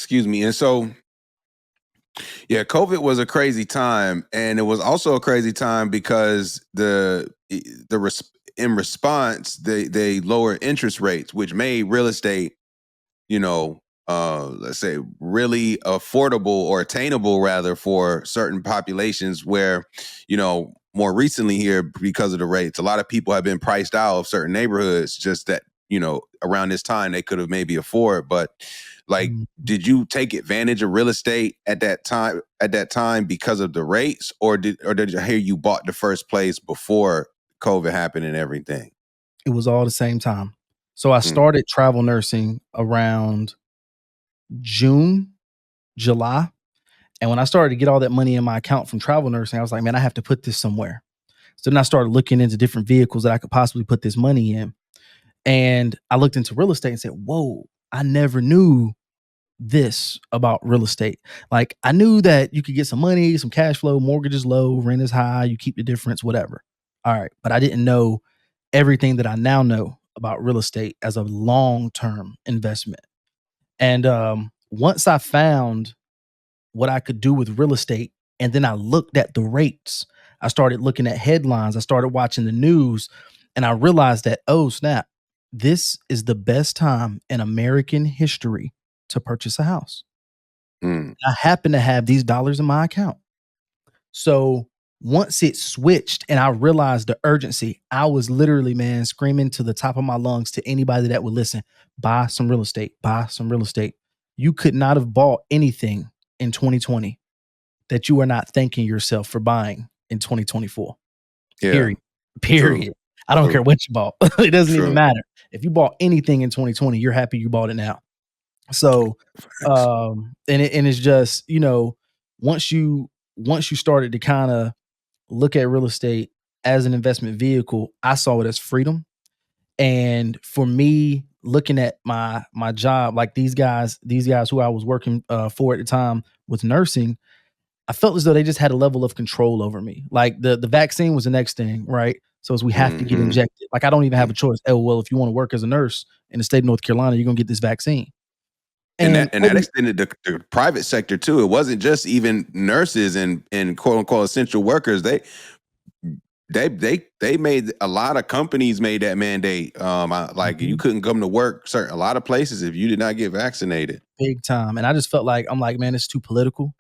Excuse me. And so, yeah, COVID was a crazy time, and it was also a crazy time because in response they lower interest rates, which made real estate, let's say really affordable or attainable rather for certain populations where, more recently here because of the rates, a lot of people have been priced out of certain neighborhoods just that, around this time they could have maybe afford. But like, Mm. did you take advantage of real estate at that time because of the rates, or did you hear you bought the first place before COVID happened and everything? It was all the same time. So I Mm, started travel nursing around June, July. And when I started to get all that money in my account from travel nursing, I was like, man, I have to put this somewhere. So then I started looking into different vehicles that I could possibly put this money in. And I looked into real estate and said, whoa, I never knew this about real estate. Like, I knew that you could get some money, some cash flow, mortgage is low, rent is high, you keep the difference, whatever. All right. But I didn't know everything that I now know about real estate as a long-term investment. And once I found what I could do with real estate, and then I looked at the rates, I started looking at headlines, I started watching the news, and I realized that, oh, snap, this is the best time in American history to purchase a house. mm. I happen to have these dollars in my account. So once it switched and I realized the urgency, I was literally, man, screaming to the top of my lungs to anybody that would listen, buy some real estate, buy some real estate. You could not have bought anything in 2020 that you are not thanking yourself for buying in 2024. Yeah, Period. true, Period. I don't care true, what you bought. It doesn't even true. matter. If you bought anything in 2020, you're happy you bought it now. So, Facts. and it's just, once you once you started to kind of look at real estate as an investment vehicle, I saw it as freedom. And for me, looking at my job, like these guys who I was working for at the time with nursing, I felt as though they just had a level of control over me. Like the vaccine was the next thing, right? So as we have to get Mhm. injected. Like I don't even have Mm. a choice. Oh well, if you want to work as a nurse in the state of North Carolina, you're gonna get this vaccine. And And that extended the private sector too. It wasn't just even nurses and quote unquote essential workers. They made a lot of companies made that mandate. Like you Mhm. couldn't come to work a lot of places if you did not get vaccinated. Big time. And I just felt like I'm like, man, it's too political.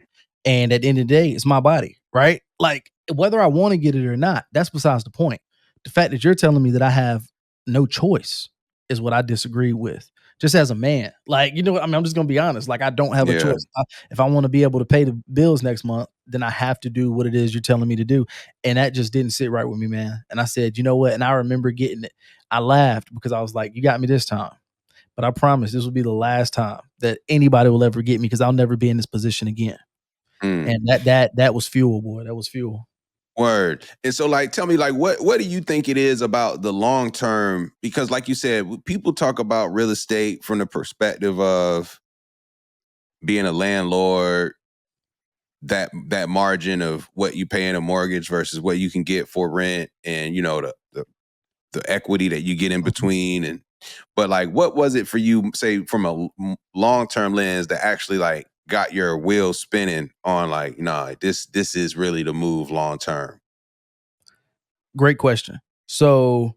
And at the end of the day, it's my body, right? Like whether I want to get it or not, that's besides the point. The fact that you're telling me that I have no choice is what I disagree with. Just as a man, like I mean, I'm just gonna be honest. Like I don't have a Yeah. choice. If I want to be able to pay the bills next month, then I have to do what it is you're telling me to do, and that just didn't sit right with me, man. And I said, you know what? And I remember getting it. I laughed because I was like, you got me this time. But I promise this will be the last time that anybody will ever get me because I'll never be in this position again. Mm. And that was fuel, boy. That was fuel. Word. And so, like, tell me, like, what do you think it is about the long term? Because, like you said, people talk about real estate from the perspective of being a landlord, that margin of what you pay in a mortgage versus what you can get for rent, and the equity that you get in Mhm. between. And but like, what was it for you, say, from a long term lens that actually like got your wheels spinning on like, nah, this is really the move long term. Great question. So,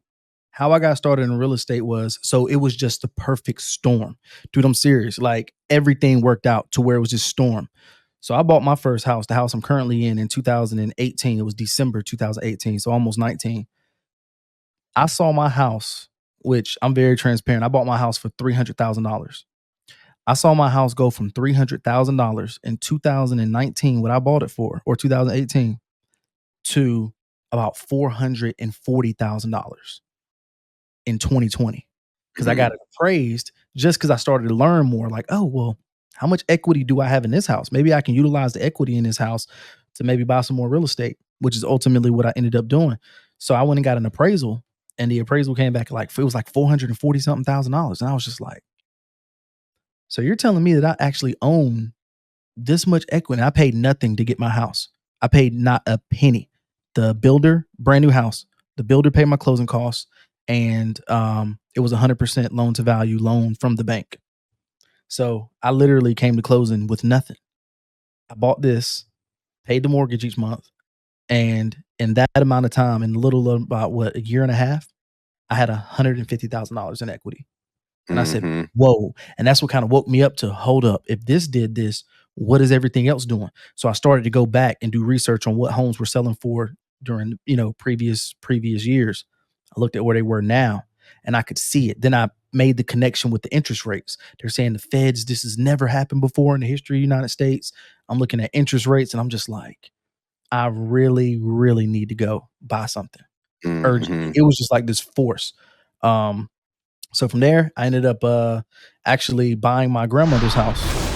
how I got started in real estate was so it was just the perfect storm. Dude, I'm serious. Like everything worked out to where it was just storm. So I bought my first house, the house I'm currently in 2018. It was December 2018, so almost 19. I saw my house, which I'm very transparent. I bought my house for $300,000. I saw my house go from $300,000 in 2019, what I bought it for, or 2018, to about $440,000 in 2020 because I got Mhm. it appraised just because I started to learn more. Like, oh, well, how much equity do I have in this house? Maybe I can utilize the equity in this house to maybe buy some more real estate, which is ultimately what I ended up doing. So I went and got an appraisal, and the appraisal came back like it was like 440 something thousand dollars. And I was just like, so you're telling me that I actually own this much equity? I paid nothing to get my house. I paid not a penny. The builder, brand new house, the builder paid my closing costs, and it was 100% loan to value loan from the bank. So I literally came to closing with nothing. I bought this, paid the mortgage each month, and in that amount of time, in a little about what, a year and a half, I had $150,000 in equity. And I said, Mhm. "Whoa." And that's what kind of woke me up to, hold up. If this did this, what is everything else doing? So I started to go back and do research on what homes were selling for during, previous years. I looked at where they were now and I could see it. Then I made the connection with the interest rates. They're saying the feds, this has never happened before in the history of the United States. I'm looking at interest rates and I'm just like, I really, really need to go buy something urgently. Mhm. It was just like this force. So from there, I ended up actually buying my grandmother's house.